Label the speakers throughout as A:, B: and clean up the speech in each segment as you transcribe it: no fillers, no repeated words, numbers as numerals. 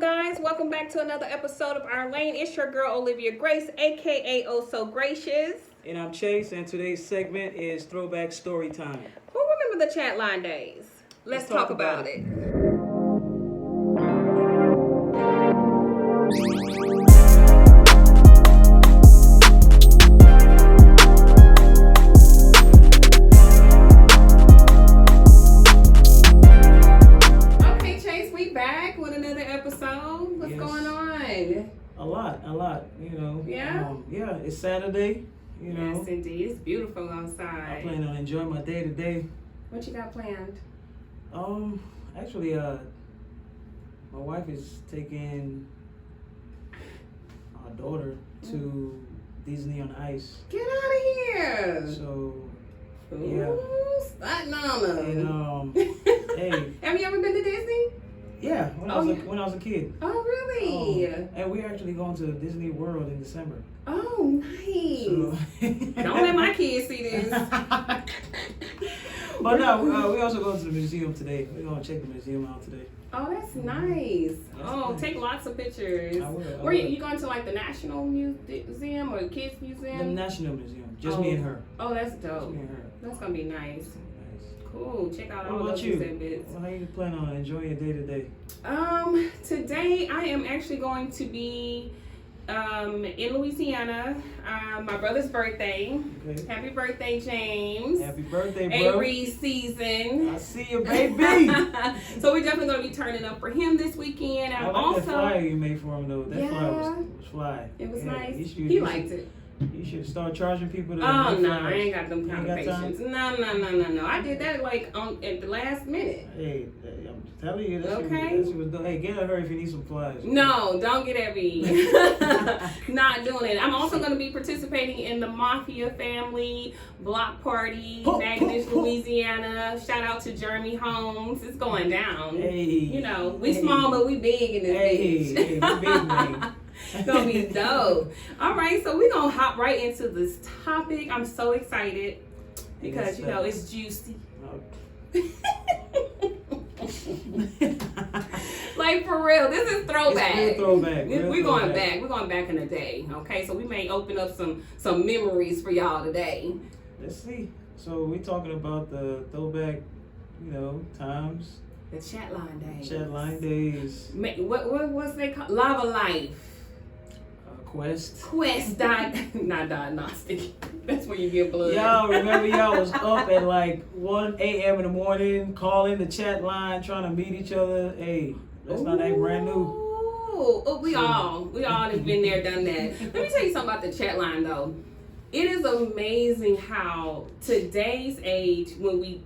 A: guys? Welcome back to another episode of Our Lane. It's your girl, Olivia Grace, aka Oh So Gracious.
B: And I'm Chase, and today's segment is Throwback Story Time.
A: Who remember the chat line days? Let's talk about it. Okay, Chase, we back with another episode. What's going on?
B: A lot, you know.
A: Yeah?
B: Yeah, it's Saturday, you know.
A: Yes, indeed. It's beautiful outside.
B: I plan on enjoying my day today.
A: What you got planned?
B: Actually, my wife is taking our daughter to Disney on Ice.
A: Get out of here!
B: So,
A: Ooh, Staten Island.
B: and hey,
A: Have you ever been to Disney?
B: yeah, when I was a kid.
A: Oh, really?
B: And we're actually going to Disney World in December.
A: Oh, nice.
B: So,
A: Don't let my kids see this.
B: But no, we also go to the museum today. We're gonna check the museum out today.
A: Oh, that's nice.
B: Nice.
A: Take lots of pictures.
B: I will.
A: Where you going to, like the National Museum or the Kids Museum?
B: The National Museum, just me and her.
A: Oh, that's
B: Just
A: dope.
B: me and her.
A: That's gonna be nice.
B: Nice.
A: Cool. Check out
B: What
A: all
B: about
A: those
B: you?
A: exhibits.
B: Well, how you plan on enjoying your day today?
A: Today I am actually going to be in Louisiana. My brother's birthday.
B: Okay.
A: Happy birthday, James.
B: Happy birthday, bro.
A: Aries season.
B: I see you, baby.
A: So we're definitely going to be turning up for him this weekend.
B: I like that flyer you made for him, though. That flyer was fly.
A: It was
B: Yeah,
A: nice.
B: you
A: He liked it.
B: You should start charging people to
A: Oh,
B: make
A: no,
B: flyers.
A: I ain't got them kind of
B: ain't got
A: patience. No. I did that at the last minute.
B: Hey, I'm telling you, that
A: Okay.
B: shit was dope. Hey, get at her if you need some flyers.
A: No, don't get at me. Not doing it. I'm also going to be participating in the Mafia Family Block Party, Natchitoches, Louisiana. Shout out to Jeremy Holmes. It's going down.
B: Hey.
A: You know, we small but we big in this bitch.
B: Hey, we big, man.
A: It's gonna be dope. All right, so we're gonna hop right into this topic. I'm so excited because you know it's juicy. Like for real, this is throwback.
B: It's real throwback.
A: We're going back. We're going back in the day. Okay, so we may open up some memories for y'all today.
B: Let's see. So we're talking about the throwback, you know, times.
A: The chat line days.
B: Chat line days.
A: What's they called? Lava Life.
B: Quest.
A: Not diagnostic. That's where you get blood.
B: Y'all remember y'all was up at like 1 a.m. in the morning calling the chat line trying to meet each other. Hey, that's not that brand new.
A: Oh, we all have been there, done that. Let me tell you something about the chat line though. It is amazing how today's age, when we,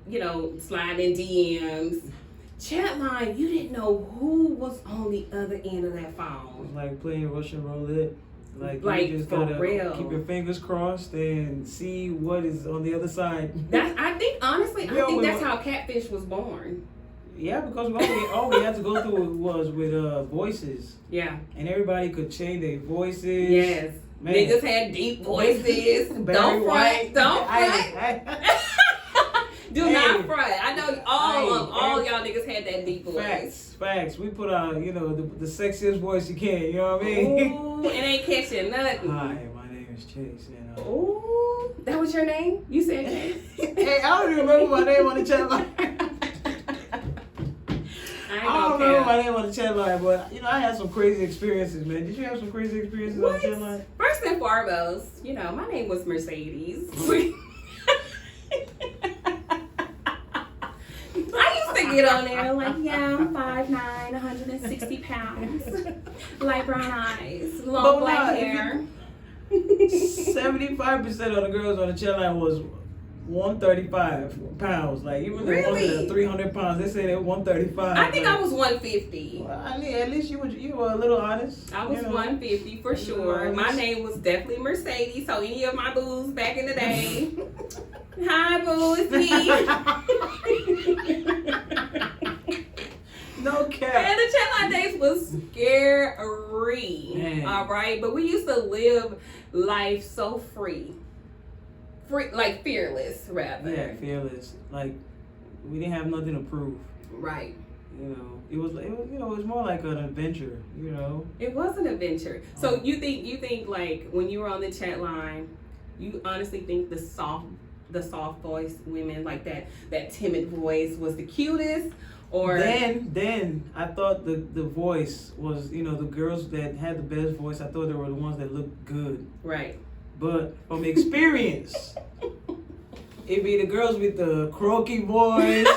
A: slide in DMs, chat line, you didn't know who was on the other end of that
B: It
A: phone.
B: was like playing Russian roulette. Like you just
A: for
B: gotta
A: real.
B: keep your fingers crossed and see what is on the other side.
A: I think that's how Catfish was born.
B: Yeah, because all we had to go through was with voices.
A: Yeah.
B: And everybody could change their voices.
A: Yes.
B: Man.
A: Niggas had deep voices.
B: Barry
A: Don't
B: White.
A: front. Don't front. Do not front. I know all y'all niggas had that deep voice.
B: Facts. We put out, the sexiest voice you can. You know what I mean?
A: Ooh, it ain't catching nothing.
B: Hi, my name is Chase.
A: Ooh, that was your name? You said Chase?
B: Hey, I don't even remember my name on the chat line. I don't remember my name on the chat line, but I had some crazy experiences, man. Did you have some crazy experiences on the chat line?
A: First and foremost, my name was Mercedes. I used to get on there like, I'm 5'9", 160 pounds, light brown eyes, long black hair.
B: 75% of the girls on the chat line was 135 pounds. Like even the ones that are 300 pounds, they say they're 135.
A: I think I was 150.
B: Well, I mean, at least you were a little honest.
A: I was 150 for sure. My name was definitely Mercedes. So any of my boos back in the day, hi boo, it's me.
B: No cap.
A: And the chat line days was scary.
B: Man.
A: All right, but we used to live life so free, like fearless rather.
B: Yeah, fearless. Like we didn't have nothing to prove.
A: Right.
B: it was you know, it was more like an adventure, you know.
A: It was an adventure. So you think like when you were on the chat line, you honestly think the soft voice women, like that timid voice, was the cutest? Or
B: then I thought the voice was, you know, the girls that had the best voice, I thought they were the ones that looked good.
A: Right.
B: But from experience, it be the girls with the croaky voice,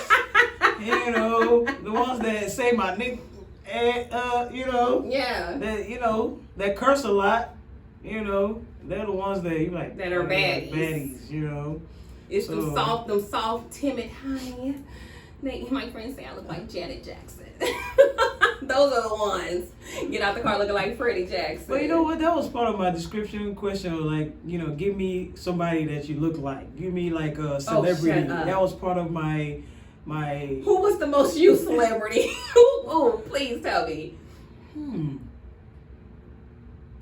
B: you know, the ones that say my nick, you know,
A: yeah,
B: that, you know, that curse a lot, you know, they're the ones that you like
A: that are baddies.
B: Baddies, you know.
A: It's them soft, timid, hi. My friends say I look like Janet Jackson. Those are the ones. Get out the car looking like Freddie Jackson.
B: But you know what? That was part of my description question. Like, you know, give me somebody that you look like. Give me like a celebrity.
A: Oh, shut up.
B: That was part of my.
A: Who was the most used celebrity? Who? Please tell me.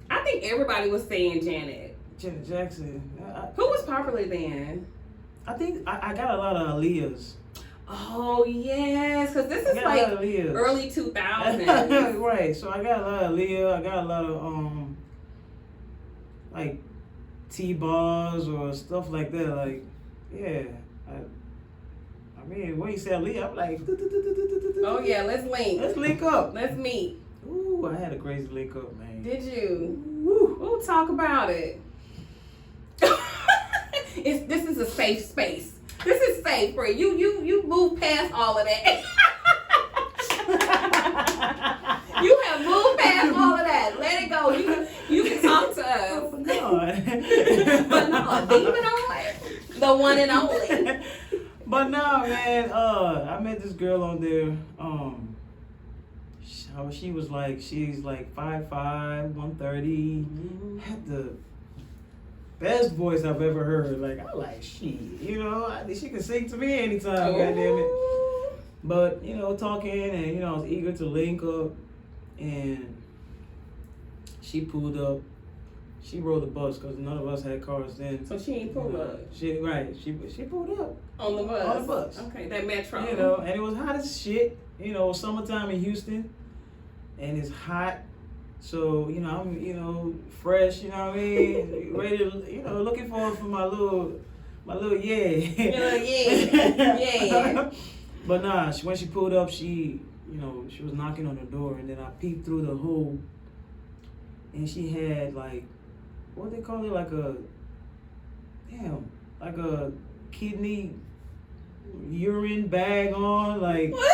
A: I think everybody was saying Janet.
B: Janet Jackson.
A: Who was popular then?
B: I think I got a lot of Aaliyahs.
A: Oh yes, because this is like early 2000s.
B: Right. So I got a lot of Aaliyah. I got a lot of like T-bars or stuff like that. Like, yeah. I mean, when you say Aaliyah, I'm like.
A: Oh yeah, let's link.
B: Let's link up.
A: Let's meet.
B: Ooh, I had a crazy link up, man.
A: Did you? Woo. We'll talk about it. This is a safe space. This is safe for you. You move past all of that. You have moved past all of that. Let it go. You can talk to us. But no, demon on the one and only.
B: But no, man. I met this girl on there. She was like, she's like 5'5", 130. Had the best voice I've ever heard. Like, I like, you know, she can sing to me anytime, goddamn it. But, you know, talking and, you know, I was eager to link up. And she pulled up. She rode the bus because none of us had cars then.
A: So she ain't pulled up.
B: She pulled up.
A: On the bus?
B: On the bus.
A: Okay, that metro.
B: You know, and it was hot as shit. You know, summertime in Houston. And it's hot. So, you know, I'm, you know, fresh, you know what I mean? Ready to, you know, looking forward for my little yeah. But nah, when she pulled up, she was knocking on the door, and then I peeped through the hole, and she had like, what they call it, like a kidney urine bag on, like.
A: What?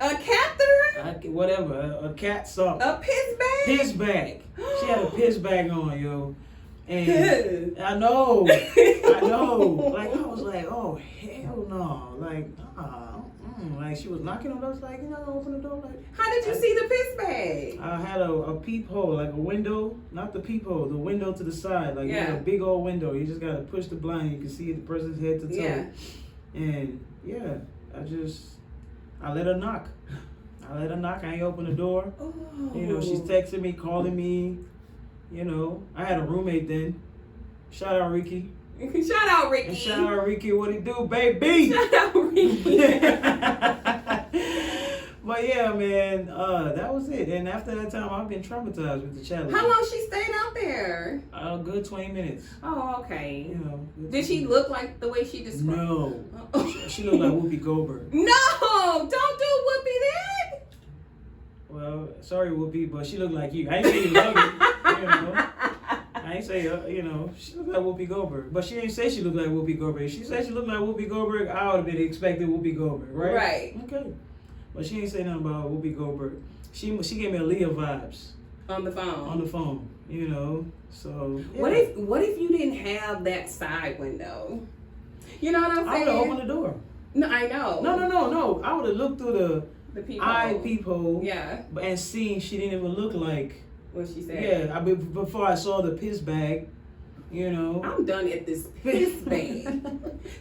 A: A catheter?
B: Whatever, a cat something.
A: A piss bag?
B: Piss bag. She had a piss bag on, yo. And I know. Like, I was like, oh, hell no. Like, like, she was knocking on us, like, you know, open the door. Like,
A: how did you see the piss bag?
B: I had a peephole, like a window, not the peephole, the window to the side. Like, you had a big old window. You just got to push the blind. You can see the person's head to toe.
A: Yeah.
B: And, yeah, I let her knock. I ain't open the door.
A: Oh.
B: You know, she's texting me, calling me. You know, I had a roommate then. Shout out Ricky.
A: Shout out Ricky.
B: And shout out Ricky, what he do, baby?
A: Shout out Ricky.
B: But yeah, man, that was it. And after that time, I've been traumatized with the challenge.
A: How long she stayed out there?
B: A good 20 minutes.
A: Oh, okay.
B: You know.
A: Did she look like the way she described?
B: No. She looked like Whoopi Goldberg.
A: No! Don't do Whoopi that!
B: Well, sorry, Whoopi, but she looked like you. I ain't say you ugly, you know. I ain't say, you know, she looked like Whoopi Goldberg. But she didn't say she looked like Whoopi Goldberg. If she said she looked like Whoopi Goldberg, I would have been expecting Whoopi Goldberg, right?
A: Right.
B: Okay. But she ain't say nothing about Whoopi Goldberg. She gave me Aaliyah vibes.
A: On the phone,
B: you know. So yeah.
A: What if you didn't have that side window? You know what I'm saying?
B: I would have opened the door.
A: No, I know.
B: No. I would have looked through the peephole.
A: Yeah.
B: And seen she didn't even look like
A: what she said.
B: Yeah, before I saw the piss bag, you know.
A: I'm done at this piss bag.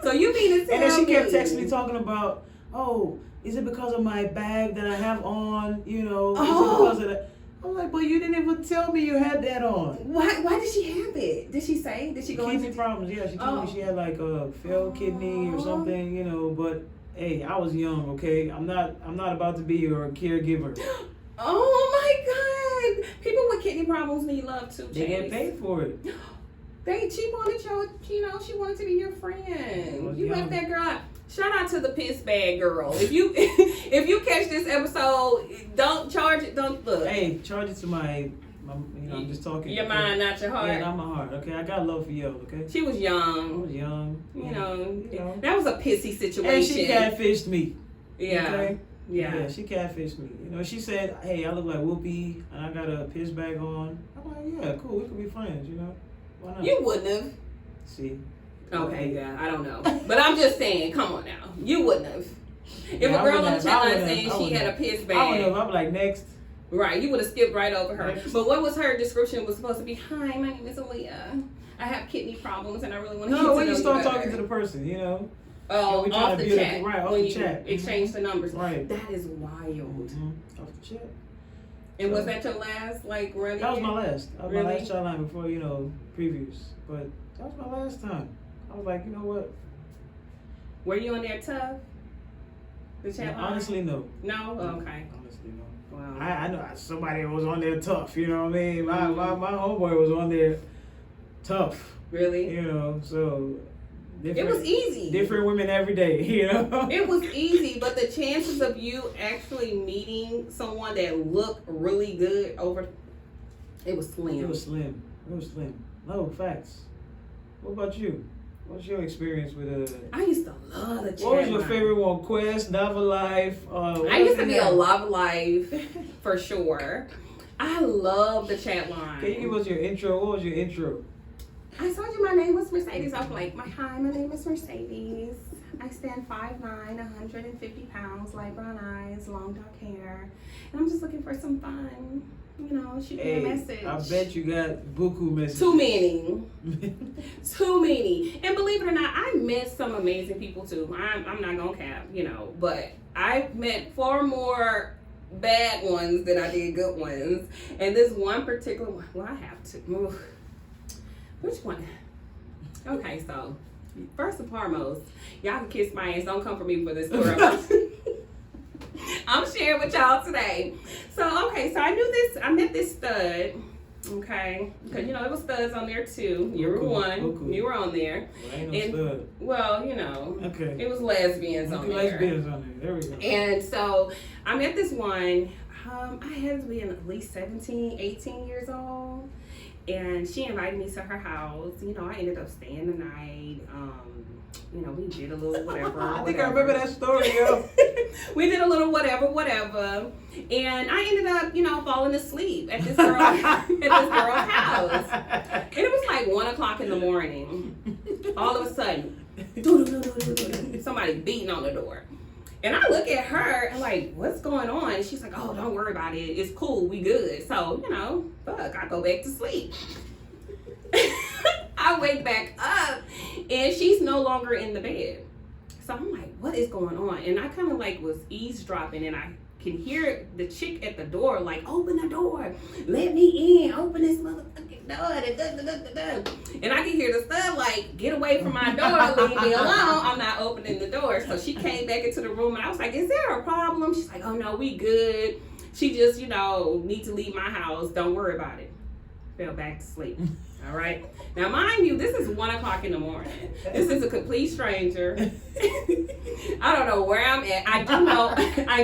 A: So you mean to tell me?
B: And then she kept texting me talking about, oh, is it because of my bag that I have on? You know, is it because of that? I'm like, but you didn't even tell me you had that on.
A: Why did she have it? Did she say? Did she go
B: into kidney problems? Yeah, she told me she had like a failed kidney or something, you know. But Hey, I was young, okay? I'm not about to be your caregiver.
A: Oh my God! People with kidney problems need love too.
B: They get paid for it.
A: She wanted she wanted to be your friend. You left that girl out. Shout out to the piss bag girl. If you catch this episode, don't charge it. Don't look.
B: Hey, charge it to my I'm just talking.
A: Your mind, not your heart.
B: Yeah, not my heart. Okay, I got love for y'all. Okay.
A: She was young.
B: I was young.
A: You know, that was a pissy situation.
B: And she catfished me.
A: Yeah.
B: Okay?
A: Yeah.
B: She catfished me. You know, she said, "Hey, I look like Whoopi, and I got a piss bag on." I'm like, "Yeah, cool. We could be friends." You know, why not?
A: You wouldn't have.
B: See.
A: Okay, yeah, I don't know, but I'm just saying. Come on now, you wouldn't have. If a girl on the chat line saying she had a piss bag,
B: I wouldn't have. I'm like, next.
A: Right, you would have skipped right over her. But what was her description? Was supposed to be, "Hi, my name is Aaliyah. I have kidney problems, and I really want to."
B: No, when you start talking to the person, you know.
A: Oh, off the chat.
B: Right, off the chat.
A: Exchange the numbers.
B: Right.
A: That is wild.
B: Off the chat.
A: And was that your last, like, running?
B: That was my last. That was
A: really?
B: my last chat line before, previews. But that was my last time. I was like, you know what?
A: Were you on there tough? The chat line?
B: Honestly, no.
A: No? Okay.
B: Honestly, no.
A: Wow.
B: I know somebody was on there tough, you know what I mean? My homeboy was on there tough.
A: Really?
B: You know, so
A: it was easy.
B: Different women every day, you know?
A: It was easy, but the chances of you actually meeting someone that looked really good it was slim.
B: It was slim. No, facts. What about you? What's your experience with
A: I used to love the chat.
B: What was your favorite one? Quest, Lava Life?
A: I used to be a Lava Life for sure. I love the chat line.
B: Can you give us your intro? What was your intro?
A: I told you my name was Mercedes. I was like, hi, my name is Mercedes. I stand 5'9", 150 pounds, light brown eyes, long dark hair. And I'm just looking for some fun. Shoot me a message.
B: I bet you got buku messages.
A: Too many. Too many. And believe it or not, I met some amazing people too. I'm not gonna cap, but I met far more bad ones than I did good ones. And this one particular one, well, I have to move. Which one? Okay, so first and foremost, y'all can kiss my ass. Don't come for me for this story. I'm sharing with y'all today. So, okay, so I met this stud, okay? Because, it was studs on there too. You were one.
B: Okay.
A: You were on there.
B: Well, ain't no stud.
A: Well,
B: okay.
A: It was lesbians on there.
B: Lesbians on there. There we go.
A: And so, I met this one. I had to be at least 17, 18 years old. And she invited me to her house. I ended up staying the night. We did a little whatever.
B: I think I remember that story, yo.
A: We did a little whatever. And I ended up, falling asleep at this girl's house. And it was like 1:00 in the morning. All of a sudden, somebody beating on the door. And I look at her and like, what's going on? And she's like, oh, don't worry about it. It's cool. We good. So, I go back to sleep. I wake back up and she's no longer in the bed. So I'm like, what is going on? And I kind of was eavesdropping and I can hear the chick at the door like, open the door. Let me in. Open this motherfucking door. And I can hear the stud like, get away from my door. Leave me alone. I'm not opening the door. So she came back into the room and I was like, is there a problem? She's like, oh no, we good. She just, need to leave my house. Don't worry about it. Fell back to sleep. All right. Now, mind you, this is 1:00 in the morning. This is a complete stranger. I don't know where I'm at. I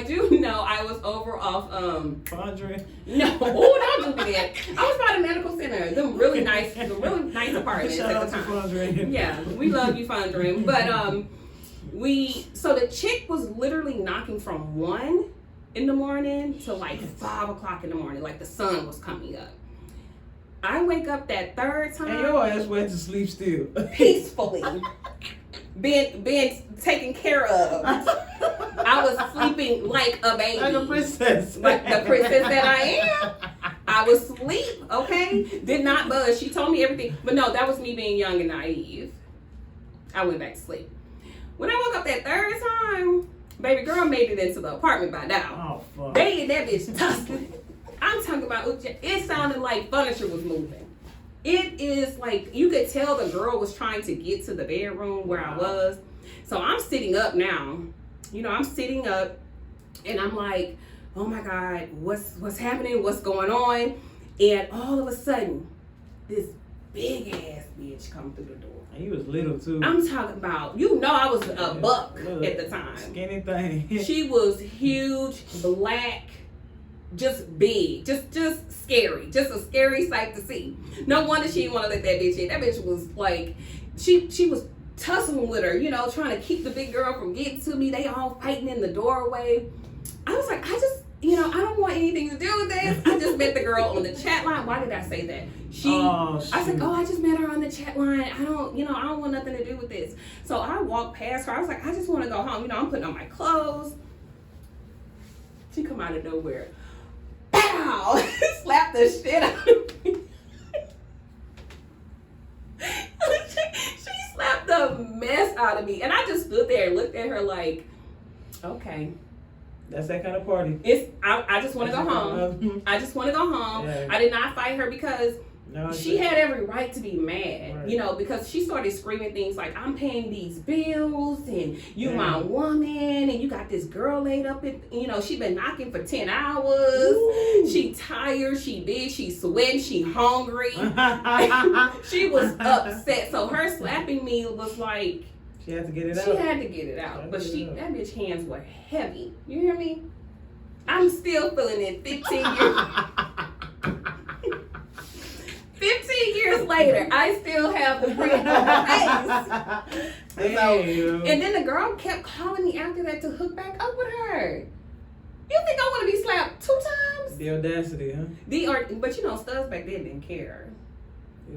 A: do know I was over off
B: Fondren.
A: No, don't do that. I was by the medical center. The really nice apartments
B: Shout
A: at the
B: out
A: time.
B: to Fondren.
A: Yeah, we love you, Fondren. But so the chick was literally knocking from 1 in the morning to 5:00 in the morning, like the sun was coming up. I wake up that third time.
B: And your ass went to sleep still.
A: Peacefully. being taken care of. I was sleeping like a baby.
B: Like a princess.
A: Like the princess that I am. I was asleep, okay? Did not buzz. She told me everything. But no, that was me being young and naive. I went back to sleep. When I woke up that third time, baby girl made it into the apartment by now.
B: Oh, fuck.
A: They in that bitch tussling. I'm talking about, it sounded like furniture was moving. It is like, you could tell the girl was trying to get to the bedroom where I was. So I'm sitting up now, I'm sitting up and I'm like, oh my God, what's happening? What's going on? And all of a sudden, this big ass bitch come through the door.
B: And he was little too.
A: I'm talking about, I was a buck at the time.
B: Skinny thing.
A: She was huge, black, just big, just scary, just a scary sight to see. No wonder she didn't want to let that bitch in. That bitch was like, she was tussling with her, trying to keep the big girl from getting to me. They all fighting in the doorway. I was like, I don't want anything to do with this. I just met the girl on the chat line. Why did I say that? I said, I just met her on the chat line. I don't want nothing to do with this. So I walked past her. I was like, I just want to go home. I'm putting on my clothes. She come out of nowhere. Pow! Slapped the shit out of me. She slapped the mess out of me. And I just stood there and looked at her like, okay.
B: That's that kind of party.
A: I just want to go home. I just want to go home.
B: Yeah.
A: I did not fight her because she had every right to be mad,
B: right.
A: Because she started screaming things like, I'm paying these bills and you my woman and you got this girl laid up in, she been knocking for 10 hours.
B: Ooh.
A: She tired, she sweating, she hungry. She was upset. So her slapping me was like,
B: she had to get it out.
A: She had to get it out. But that bitch hands were heavy. You hear me? I'm still feeling it 15 years. 15 years later, I still have the print on my face. And then the girl kept calling me after that to hook back up with her. You think I want to be slapped 2 times?
B: The audacity, huh?
A: But studs back then didn't care.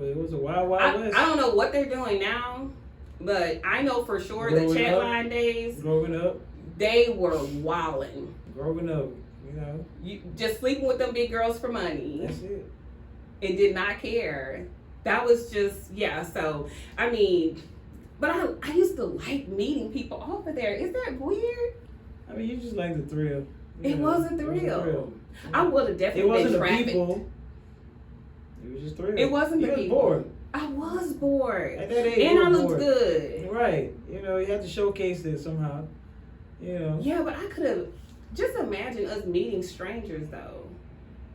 B: It was a wild west.
A: I don't know what they're doing now. But I know for sure the chat line days,
B: growing up,
A: they were wilding.
B: Growing up,
A: You just sleeping with them big girls for money.
B: That's it.
A: And did not care. That was just, so, but I used to like meeting people over there. Is that weird?
B: You just like the thrill.
A: It wasn't the real. I would have definitely been trafficked. It wasn't the people.
B: It was just thrill.
A: It wasn't the people.
B: You was bored.
A: I was bored.
B: At that age,
A: and I looked
B: bored.
A: good.
B: Right. You had to showcase it somehow.
A: Yeah, but I could have just imagine us meeting strangers though.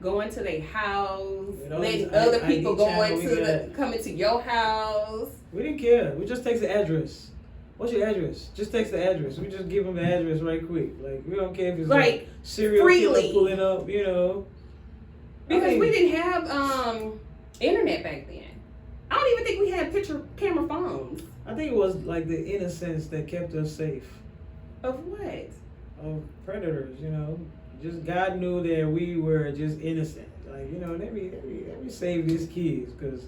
A: Going to their house, letting other people coming to your house.
B: We didn't care. We just text the address. What's your address? Just text the address. We just give them the address right quick. Like, we don't care if it's like serial killer pulling up,
A: Because we didn't have internet back then. I don't even think we had picture camera phones.
B: I think it was like the innocence that kept us safe.
A: Of what?
B: Of predators, Just God knew that we were just innocent. Like, let me save these kids. Because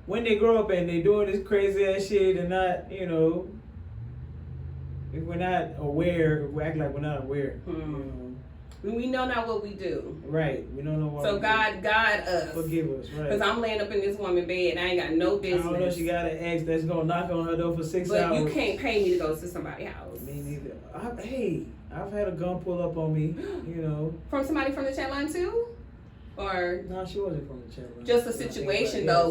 B: when they grow up and they doing this crazy ass shit and not, if we're not aware, we act like we're not aware.
A: We know not what we do.
B: Right. We don't know what
A: we do. So God us.
B: Forgive us, right.
A: Because I'm laying up in this woman's bed and I ain't got no business.
B: I don't know if she got an ex that's going to knock on her door for 6 hours.
A: But you can't pay me to go to somebody's house.
B: Me neither. I've had a gun pull up on me,
A: From somebody from the chat line too? Or
B: no, she wasn't from the chat line.
A: Just a situation though,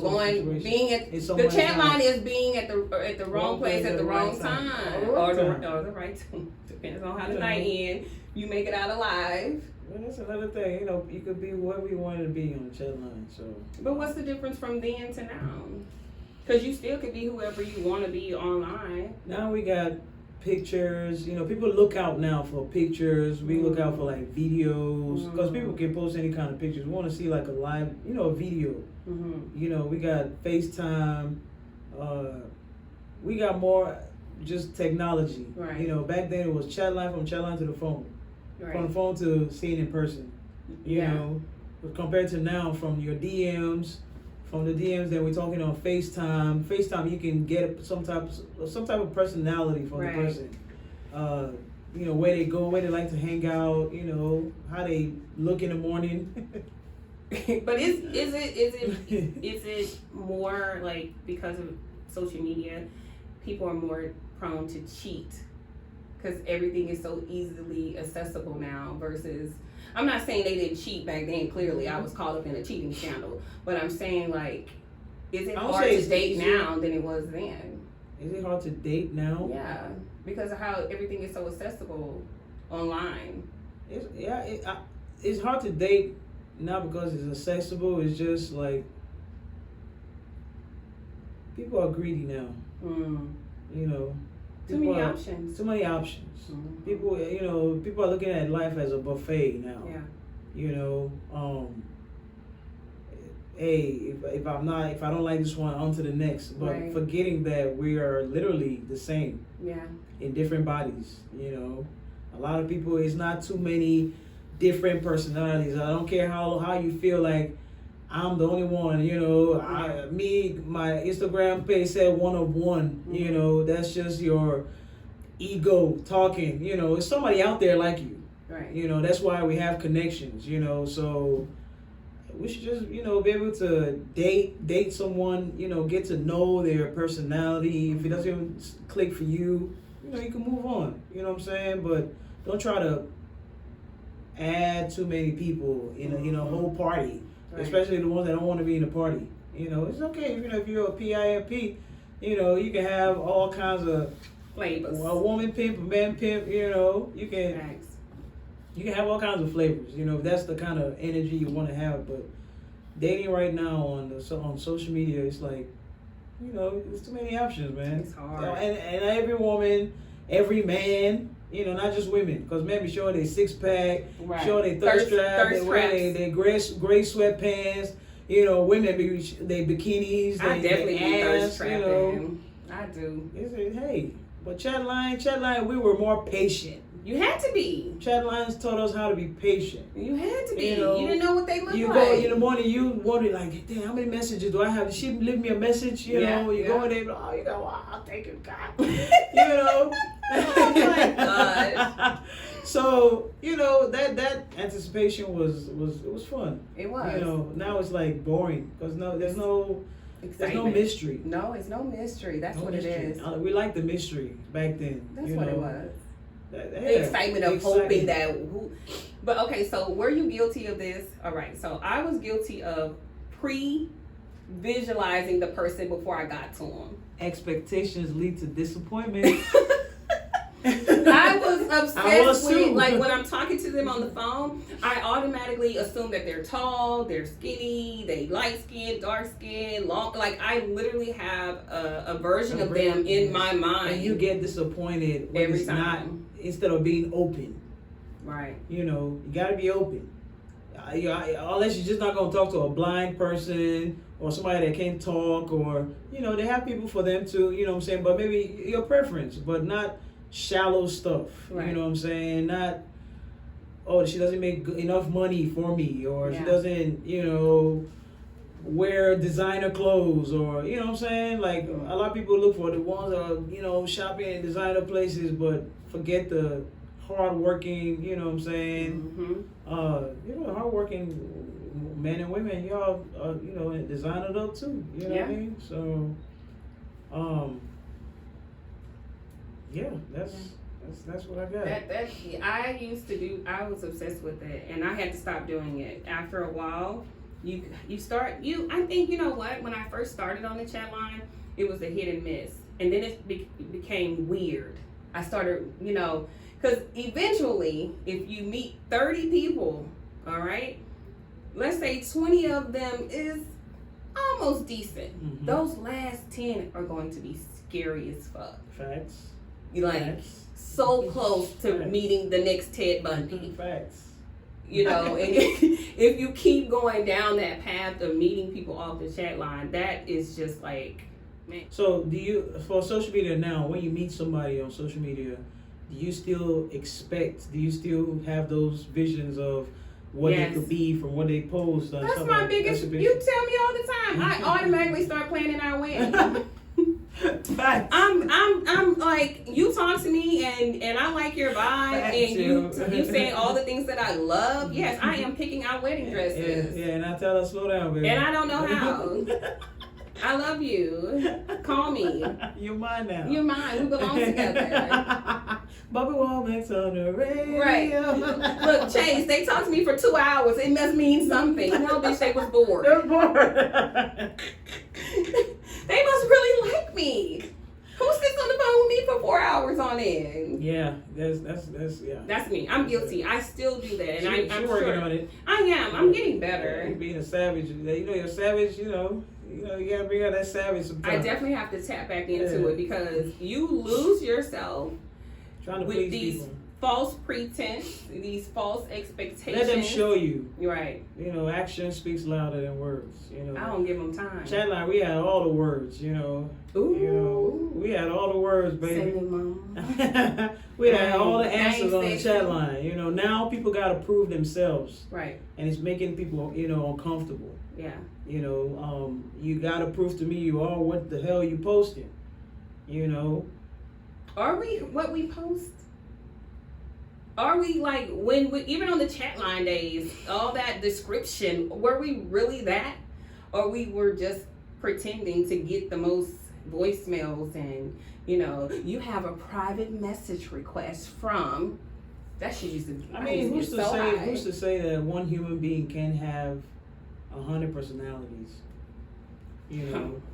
A: being at the chat line is being at the wrong place at the wrong time, or the right time. Depends on how the night ends. You make it out alive.
B: Well, that's another thing. You could be whoever you wanted to be on the chat line. So.
A: But what's the difference from then to now? Because you still could be whoever you want to be online.
B: Now we got pictures. People look out now for pictures. We look out for like videos because people can post any kind of pictures. We want to see like a live, a video. We got FaceTime. We got more just technology.
A: Right.
B: Back then it was chat line, from chat line to the phone.
A: Right.
B: From the phone to seeing in person. You know, compared to now, from your DMs. From the DMs that we're talking on FaceTime. FaceTime, you can get some type of personality from the person. Where they go, where they like to hang out. How they look in the morning.
A: But is it more like because of social media, people are more prone to cheat because everything is so easily accessible now versus. I'm not saying they didn't cheat back then. Clearly, I was caught up in a cheating scandal. But I'm saying, like, is it hard to date now than it was then?
B: Is it hard to date now?
A: Yeah. because of how everything is so accessible online.
B: It's hard to date, not because it's accessible. It's just like people are greedy now. You know,
A: Too many options.
B: Too many options. People, people are looking at life as a buffet now.
A: Yeah.
B: You know, hey, if I don't like this one, on to the next. But
A: Right.
B: forgetting that we are literally the same.
A: Yeah.
B: In different bodies. You know, a lot of people. It's not too many different personalities. I don't care how you feel like I'm the only one. You know, my Instagram page said one of one. You know, that's just your ego talking. You know, it's somebody out there like you.
A: Right.
B: You know, that's why we have connections. You know, so we should just, be able to date someone, get to know their personality. If it doesn't even click for you, you can move on. You know what I'm saying? But don't try to add too many people in a whole party,
A: Right.
B: especially the ones that don't want to be in the party. It's okay. If you're a PIMP, you can have all kinds of
A: Flavors.
B: a woman pimp, a man pimp. You can.
A: Thanks.
B: You can have all kinds of flavors, if that's the kind of energy you want to have. But dating right now on social media, it's like, there's too many options, man.
A: It's hard.
B: And every woman, every man, not just women, because men be showing their six pack,
A: Right.
B: showing their thirst trap, they wear their gray sweatpants. Women be their bikinis.
A: I definitely be thirst trapping. I do.
B: Hey, but chat line, we were more patient.
A: You had to be.
B: Chat lines taught us how to be patient.
A: You had to be. You didn't know what they looked like.
B: You go in the morning, you wonder like, damn, how many messages do I have? Did she leave me a message? You go in there, I'll take it, God.
A: Oh my God.
B: So that anticipation was fun.
A: It was.
B: Now it's like boring because there's no mystery.
A: No, it's no mystery. That's what
B: mystery.
A: it is.
B: We liked the mystery back then.
A: That's what it was.
B: The
A: excitement of hoping that but okay, so were you guilty of this? All right, so I was guilty of visualizing the person before I got to them.
B: Expectations lead to disappointment.
A: I was obsessed with, like, when I'm talking to them on the phone, I automatically assume that they're tall, they're skinny, they light skin, dark skin, long. Like, I literally have a version of them in my mind.
B: And you get disappointed when
A: every
B: it's
A: time.
B: not, instead of being open.
A: Right.
B: You got to be open. Unless you're just not going to talk to a blind person or somebody that can't talk, or, they have people for them too, you know what I'm saying? But maybe your preference, but not shallow stuff.
A: Right.
B: You know what I'm saying? Not, she doesn't make enough money for me, or she doesn't, wear designer clothes, or, you know what I'm saying? Like, a lot of people look for the ones that are, shopping in designer places, but forget the hard-working, you know what I'm saying?
A: Mm-hmm.
B: Hard-working men and women, y'all, designered up too. You know what I mean? So, that's what I got.
A: I used to do. I was obsessed with it, and I had to stop doing it. After a while, I think, you know what? When I first started on the chat line, it was a hit and miss, and then it became weird. I started, because eventually, if you meet 30 people, all right, let's say 20 of them is almost decent. Mm-hmm. Those last 10 are going to be scary as fuck.
B: Facts.
A: So close to meeting the next Ted Bundy.
B: Facts.
A: And if you keep going down that path of meeting people off the chat line, that is just like, man.
B: So for social media now, when you meet somebody on social media, do you still have those visions of what they could be from what they post?
A: That's my biggest, you tell me all the time. I automatically start planning our wedding. I'm like, you talk to me and I like your vibe, and you saying all the things that I love. Yes, I am picking out wedding dresses.
B: Yeah, and I tell her, slow down, baby.
A: And I don't know how. I love you. Call me.
B: You're mine now.
A: You're mine. We belong together.
B: Bobby Womack's on the radio.
A: Right. Look, Chase, they talked to me for 2 hours. It must mean something. No, bitch, they was bored.
B: They're bored.
A: They must really like me. Who sits on the phone with me for 4 hours on end? That's me. I'm guilty. I still do that, and I'm
B: working
A: sure
B: on it.
A: I am. I'm getting better.
B: Yeah, being a savage, you're a savage. You gotta bring out that savage sometimes.
A: I definitely have to tap back into it because you lose yourself
B: trying to
A: with
B: please
A: these
B: people.
A: False pretense, these false expectations.
B: Let them show you.
A: Right.
B: Action speaks louder than words.
A: I don't give them time.
B: Chatline, we had all the words.
A: Ooh.
B: We had all the words, baby.
A: Mama.
B: We had all the answers on the chat line. Now people gotta prove themselves.
A: Right.
B: And it's making people, uncomfortable.
A: Yeah.
B: You gotta prove to me you are what the hell you posting.
A: Are we what we post? Are we like when we, even on the chat line days, all that description, were we really that? Or we were just pretending to get the most voicemails and, you have a private message request from, that shit used to,
B: who's to say that one human being can have 100 personalities?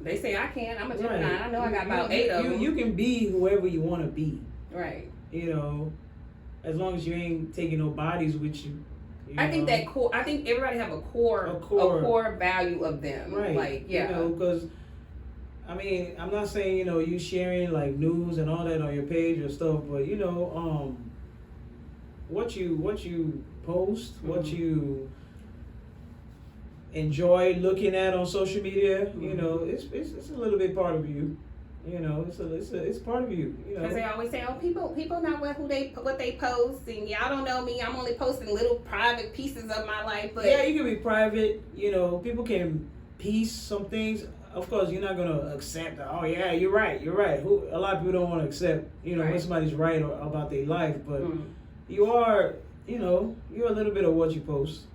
A: They say I can. I'm a Gemini. Right. I know I got about 8 of them.
B: You can be whoever you want to be.
A: Right.
B: As long as you ain't taking no bodies with you.
A: I think that core. I think everybody have a core value of them.
B: Right.
A: Like, yeah.
B: Because I'm not saying you sharing like news and all that on your page or stuff, but what you post, mm-hmm. what you enjoy looking at on social media, mm-hmm. It's a little bit part of you. It's part of you.
A: Because they always say, oh, people not what they post, and y'all don't know me. I'm only posting little private pieces of my life. But
B: yeah, you can be private. People can piece some things. Of course, you're not gonna accept. Oh yeah, you're right. A lot of people don't want to accept. When somebody's right about their life, but you are. You're a little bit of what you post.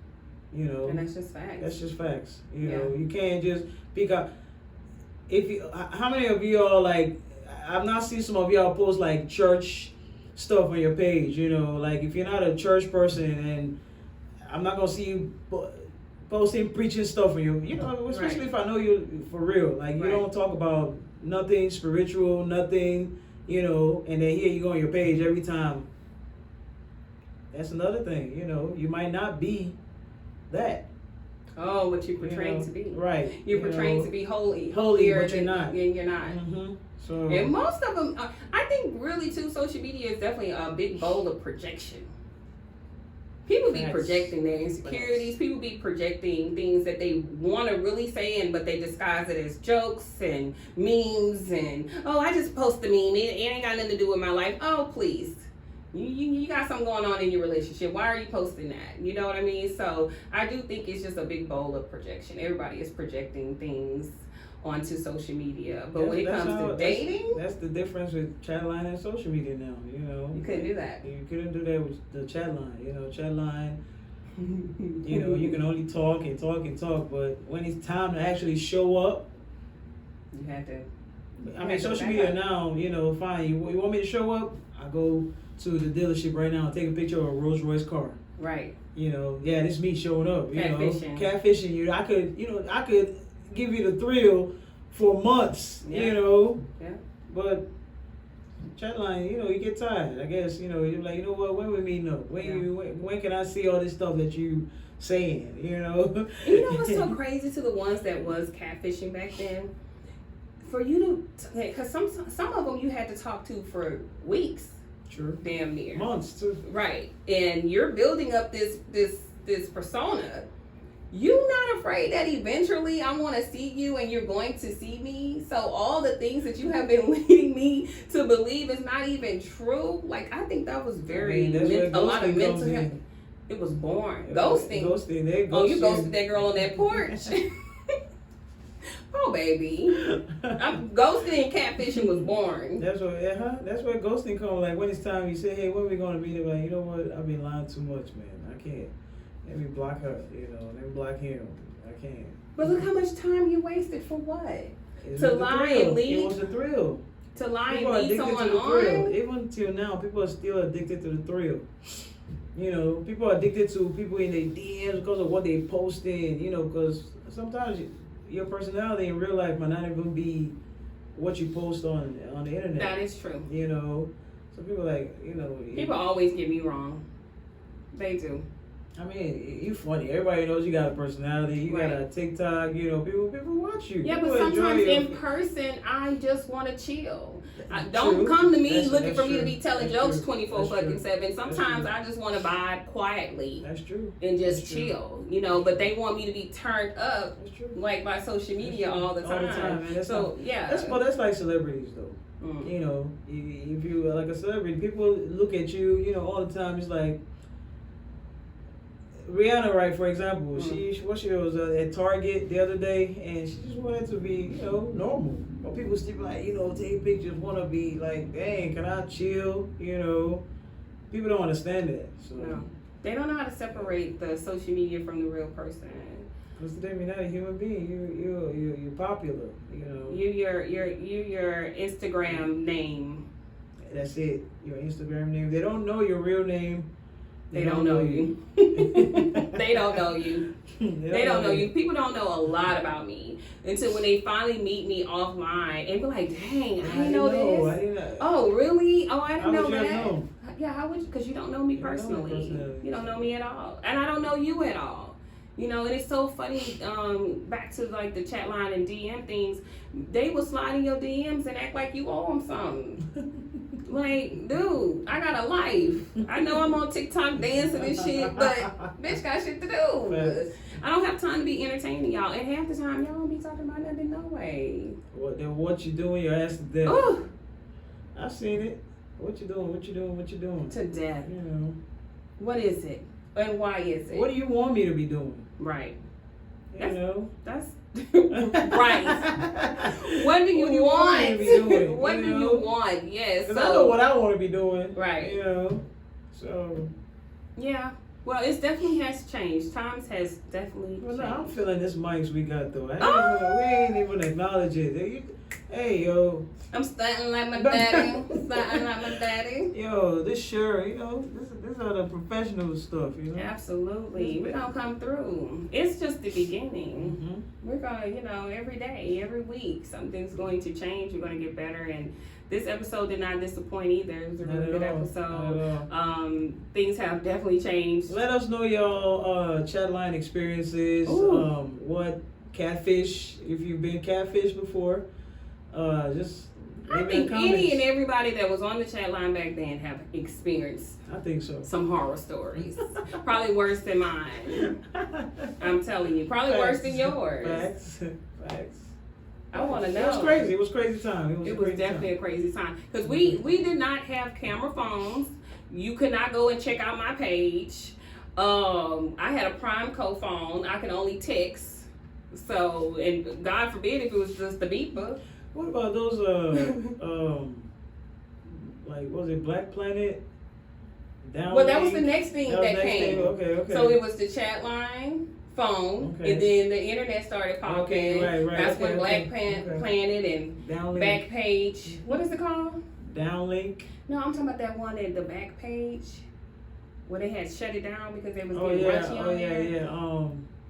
A: And that's just facts.
B: That's just facts. You can't just pick up. How many of y'all I've not seen some of y'all post like church stuff on your page, like if you're not a church person, and I'm not gonna see you posting preaching stuff on you, especially if I know you for real, like you don't talk about nothing spiritual, nothing, and then here you go on your page every time. That's another thing, you might not be that.
A: Oh, what you portraying to be.
B: Right.
A: You're portraying to be holy,
B: but you're not.
A: And you're not.
B: Mm-hmm. So.
A: And most of them, I think really too, social media is definitely a big bowl of projection. People be projecting their insecurities. People be projecting things that they want to really say, but they disguise it as jokes and memes and, oh, I just post the meme. It ain't got nothing to do with my life. Oh, please. You got something going on in your relationship. Why are you posting that? You know what I mean? So I do think it's just a big bowl of projection. Everybody is projecting things onto social media. But when it comes to dating,
B: that's the difference with chat line and social media now.
A: You couldn't do that.
B: You couldn't do that with the chat line. Chat line. You can only talk and talk and talk. But when it's time to actually show up,
A: you had to.
B: Social media now. Fine. You want me to show up? I go to the dealership right now and take a picture of a Rolls Royce car.
A: Right.
B: This me showing up.
A: Catfishing
B: you. I could give you the thrill for months.
A: Yeah. Yeah.
B: But chat line, you get tired. I guess you're like, what? When we meeting up? When can I see all this stuff that you saying?
A: What's so crazy to the ones that was catfishing back then? For you to, because some of them you had to talk to for weeks.
B: Sure.
A: Damn near.
B: Months too.
A: Right. And you're building up this persona. You're not afraid that eventually I want to see you and you're going to see me. So all the things that you have been leading me to believe is not even true. Like, I think that was a lot of mental health. It was born. Ghosting. You ghosted that girl on that porch. Oh, baby. Ghosting and catfishing was born.
B: That's where ghosting comes. Like, when it's time, you say, hey, when are we going to be? They're like, you know what? I've been lying too much, man. I can't. Let me block her, let me block him. I can't.
A: But look how much time you wasted for what? To lie and lead?
B: It was a thrill.
A: To lie and lead someone on?
B: Even until now, people are still addicted to the thrill. People are addicted to people in their DMs because of what they posting, because sometimes your personality in real life might not even be what you post on the internet.
A: That is true.
B: So people like,
A: People always get me wrong. They do.
B: I mean, you funny. Everybody knows you got a personality. You got a TikTok. People watch you.
A: Yeah,
B: People
A: but sometimes
B: enjoy
A: in person, I just want to chill. Don't
B: True.
A: come to me
B: That's
A: looking for me
B: true.
A: to be telling
B: That's
A: jokes
B: true.
A: 24
B: That's
A: fucking
B: true.
A: 7. Sometimes
B: That's
A: I just want to vibe quietly.
B: That's true.
A: And just
B: That's true.
A: chill, but they want me to be turned up
B: That's true.
A: like by social media all the time.
B: Man. That's that's like celebrities though. If you like a celebrity, people look at you, all the time. It's like Rihanna, right? For example, she was at Target the other day, and she just wanted to be, normal. Or people still like, take pictures, want to be like, dang, can I chill? People don't understand that. So.
A: No. They don't know how to separate the social media from the real person.
B: Because they're not a human being. You're popular.
A: You're your Instagram name.
B: That's it. Your Instagram name. They don't know your real name.
A: They don't know you. They don't know you. They don't know you. People don't know a lot about me until when they finally meet me offline and be like, dang, I didn't know this.
B: I didn't know.
A: Oh, really? Oh, I didn't know
B: How would you
A: that.
B: have known?
A: Yeah, how would you? Because you don't know me personally. You don't know me at all. And I don't know you at all. And it's so funny, back to like the chat line and DM things, they will slide in your DMs and act like you owe them something. Like, dude, I got a life. I know I'm on TikTok dancing and shit, but bitch got shit to do. I don't have time to be entertaining y'all. And half the time, y'all don't be talking about nothing, no way.
B: What you doing? Your ass to death.
A: Oh,
B: I've seen it. What you doing?
A: to death. What is it? And why is it?
B: What do you want me to be doing?
A: Right.
B: That's
A: right. What do you want? What do you want? Yes.
B: Because I know what I want to be doing.
A: Right.
B: So.
A: Yeah. Well, it definitely has changed. Times has definitely changed.
B: No, I'm feeling this mics we got though. We ain't even acknowledge it. Hey, yo.
A: I'm stunting like my daddy.
B: Yo, this sure, this are the professional stuff,
A: Absolutely. We're going to come through. It's just the beginning.
B: Mm-hmm.
A: We're going to, every day, every week, something's going to change. We're going to get better. And this episode did not disappoint either. It was a really good episode. Things have definitely changed.
B: Let us know y'all chat line experiences. What catfish, if you've been catfish before. I
A: think any and everybody that was on the chat line back then have experienced some horror stories. Probably worse than mine. I'm telling you. Probably worse than yours.
B: Facts.
A: I want to know.
B: It was crazy. It was crazy time.
A: It was definitely a crazy time. Because we did not have camera phones. You could not go and check out my page. I had a Prime phone. I could only text. So, and God forbid if it was just the beeper.
B: What about those, was it Black Planet?
A: Well, that was the next thing that came.
B: Okay.
A: So it was the chat line, phone, and then the internet started popping.
B: Okay, right.
A: That's when Black Planet and
B: Downlink.
A: Backpage. What is it called?
B: Downlink.
A: No, I'm talking about that one at the Backpage where they had shut it down because they was getting runchy on there.
B: Yeah.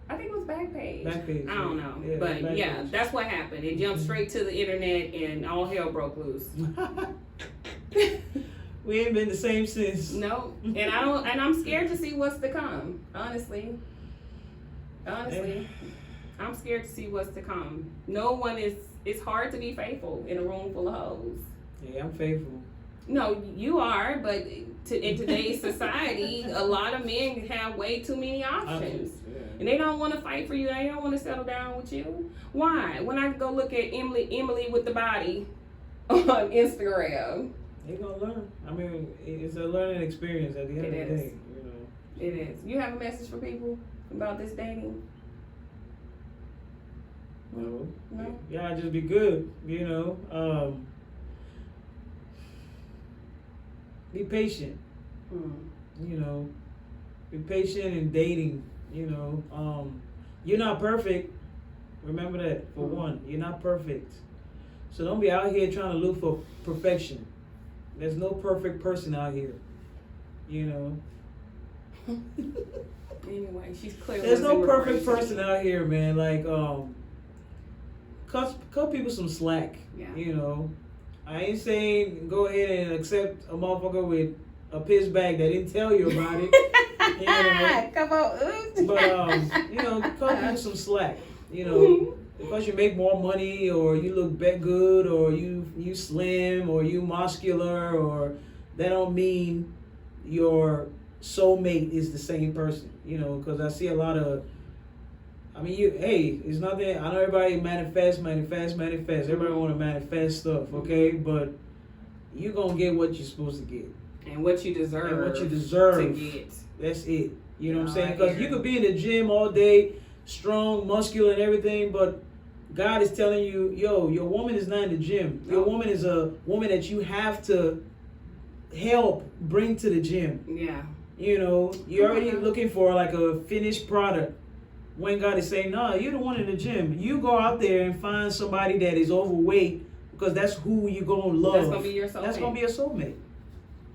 A: I think it was Backpage.
B: Backpage.
A: I don't know.
B: Yeah,
A: but yeah, that's what happened. It jumped straight to the internet and all hell broke loose.
B: We ain't been the same since.
A: No. And I'm scared to see what's to come. Honestly. I'm scared to see what's to come. It's hard to be faithful in a room full of hoes.
B: Yeah, I'm faithful.
A: No, you are, but in today's society, a lot of men have way too many options. And they don't want to fight for you. They don't want to settle down with you. Why? When I go look at Emily with the body on Instagram.
B: They're going to learn. I mean, it's a learning experience at the end of the day.
A: It is. You have a message for people about this dating?
B: No. Yeah, just be good, be patient. Be patient in dating. You're not perfect. Remember that, for one. You're not perfect. So don't be out here trying to look for perfection. There's no perfect person out here.
A: Anyway, she's clearly.
B: There's no perfect person out here, man. Like, cut people some slack.
A: Yeah.
B: I ain't saying go ahead and accept a motherfucker with a piss bag that didn't tell you about it. You know?
A: Come on.
B: But you know, cut you some slack. You know, because you make more money, or you look good, or you slim, or you muscular, or that don't mean your soulmate is the same person. You know, because I see a lot of. I mean, it's nothing. I know everybody manifest. Everybody want to manifest stuff, okay? But you're gonna get what you're supposed to get,
A: and what you deserve. To get.
B: That's it. You know what I'm saying? Because you could be in the gym all day, strong, muscular, and everything, but God is telling you, yo, your woman is not in the gym. Your woman is a woman that you have to help bring to the gym.
A: Yeah.
B: You know, you're already looking for like a finished product. When God is saying, no, you're the one in the gym. You go out there and find somebody that is overweight, because that's who you're going to love.
A: That's going to be your soulmate.
B: That's going to be a soulmate.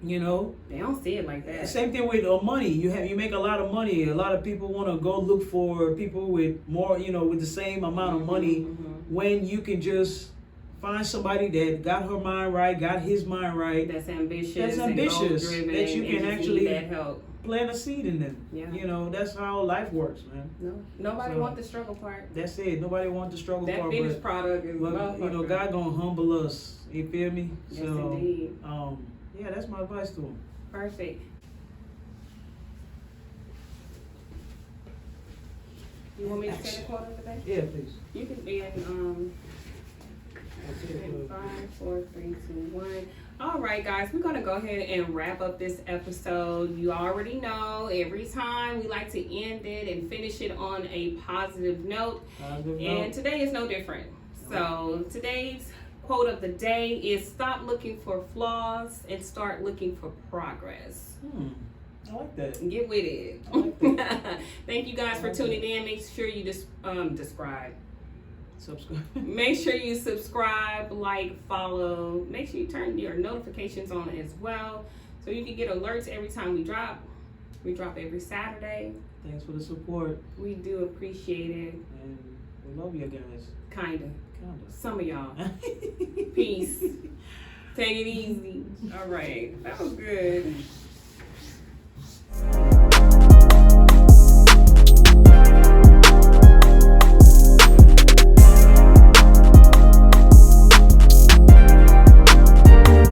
B: You know?
A: They don't see it like that.
B: Same thing with money. You make a lot of money. A lot of people want to go look for people with more, you know, with the same amount of money, when you can just find somebody that got her mind right, got his mind right.
A: That's ambitious.
B: And goal-driven, that you can actually
A: help.
B: Plant a seed in them. Yeah. You know, that's how life works, man.
A: No, nobody wants the struggle part.
B: That's it. Nobody wants the struggle part.
A: That finished product is
B: you know, God gonna humble us. You feel me?
A: Yes, indeed.
B: Yeah, that's my advice to him.
A: Perfect. You want me to say the quote of the day?
B: Yeah, please.
A: You can be in 5, 4, 3, 2, 1. All right, guys, we're going to go ahead and wrap up this episode. You already know, every time we like to end it and finish it on a positive note. And today is no different. So today's quote of the day is, stop looking for flaws and start looking for progress.
B: I like that.
A: Get with it.
B: I like that.
A: Thank you guys for tuning in. Make sure you subscribe.
B: Make
A: sure you subscribe, like, follow. Make sure you turn your notifications on as well, so you can get alerts every time we drop. We drop every Saturday.
B: Thanks for the support.
A: We do appreciate it.
B: And we love you guys.
A: Kinda. Some of y'all. Peace. Take it easy. All right. That was good.